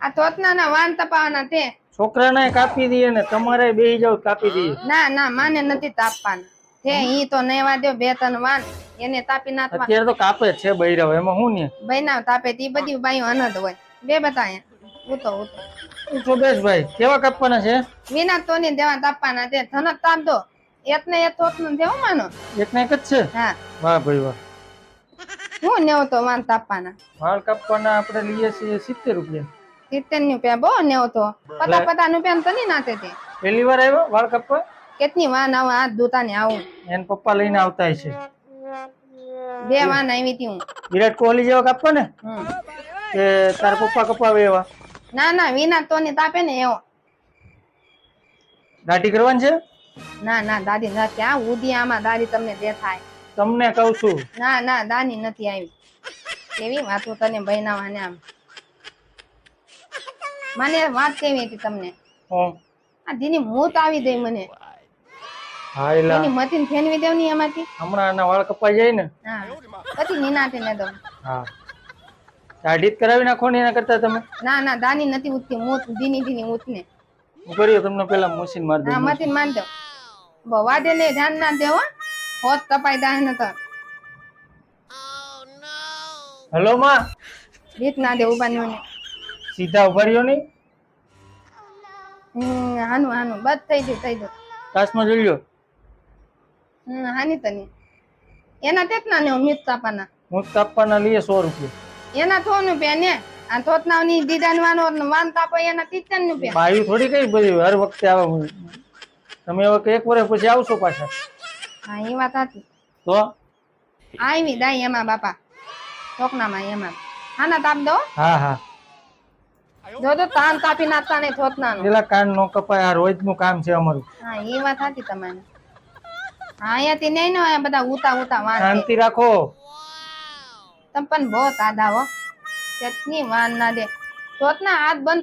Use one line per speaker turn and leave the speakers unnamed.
આ તોતના ના વાન તપાવવાના તે
છોકરાને કાપી દઈએ ને તમારે બેહી જાવ કાપી દઈએ.
ના ના માને નથી તાપવાના તે ઈ તો નેવા દો 2-3 વાન એને તાપી નાખવા.
અત્યારે તો કાપે જ છે બૈરાવ એમાં હું ને
બૈના તાપે તી બધી બાઈઓ અનદ હોય બે બતાયા ઉતો
શોભેશભાઈ કેવા કાપવાના છે?
વિના તો ની દેવા તાપવાના તે ધનક તાપ દો એક ને એક તોતનું દેવો માનો
એક ને એક જ છે.
હા
વાહ ભાઈ વાહ.
હું નેવો તો વાન તાપવાના
વાળ કાપવાના આપણે લઈએ છીએ 70 રૂપિયા.
70 રૂપિયા બહુ નેવો તો 50 રૂપિયા તો નહીં નાતે તે
પહેલી વાર આવ્યો વાળ કાપવા?
કેટલી વાન આવું હાથ ધોતાને આવું
એન પપ્પા લઈને આવતા છે.
2 વાન આવી હતી હું.
વિરાટ કોહલી જેવા કાપવા ને કે તારા પપ્પા કપાવે એવા?
ના ના વિના તો ની તાપે ને એવો.
દાઢી કરવાની છે?
ના ના દાદી ના ક્યાં ઉદિયામાં દાદી તમને દેખાય.
તમને કહું છું.
ના ના દાની નથી આવી. કેવી વાતો તને બૈનાવાને આમ. મને વાત કેવી હતી તમને? આ દીની મોત આવી ગઈ મને.
હા એલા
એની મતીન ફેનવી દેવની એમાંથી.
હમણાં આના વાળ કપાઈ જાય ને.
હા પછી નીનાતે ને દો.
હા દાઢી કરાવી નાખો ને એના કરતા તમે.
ના ના દાની નથી ઉઠતી મોત દીની ઉઠને.
હું કર્યો તમને પેલા મશીન માર દઉં.
હા મતીન માર દો. બવાડે ને ધ્યાન ના દેવો. હોત કપાઈ દાય ન તો.
હેલો માં.
રીત ના દે ઉભા ને
સીધા ઉભા રહ્યો નહીં.
હાનું બસ થઈ ગયું.
કાસમાં જોઈ લ્યો.
હાની તને એના કેટલા ને મિત તાપાના
હું તાપવાના લઈએ 100 રૂપિયા.
એના 100 રૂપિયા ને આ થોતના ની દીદાન વાન તાપો એના 70 રૂપિયા.
બાયું થોડી કઈ બધી હર વખતે આવે. તમે હવે એક વર્ષ પછી આવશો પાછા.
હા એ વાત હતી.
તો
આવી દાઈ એમાં બાપા ચોકનામાં એમાં હાના તાપ દો.
હા હા
જો તો તાન તાપી નાખતા ને થોતના નું.
પેલા કાન નો કપાય. આ રોજ નું કામ છે અમારું.
હા એ વાત હતી તમારી. હા અહીંયાથી નહીં ને બધા ઉતા વાન
શાંતિ રાખો.
તમ પણ બહુ આદા હો કેટલી વાન ના દે થોતના હાથ બંધ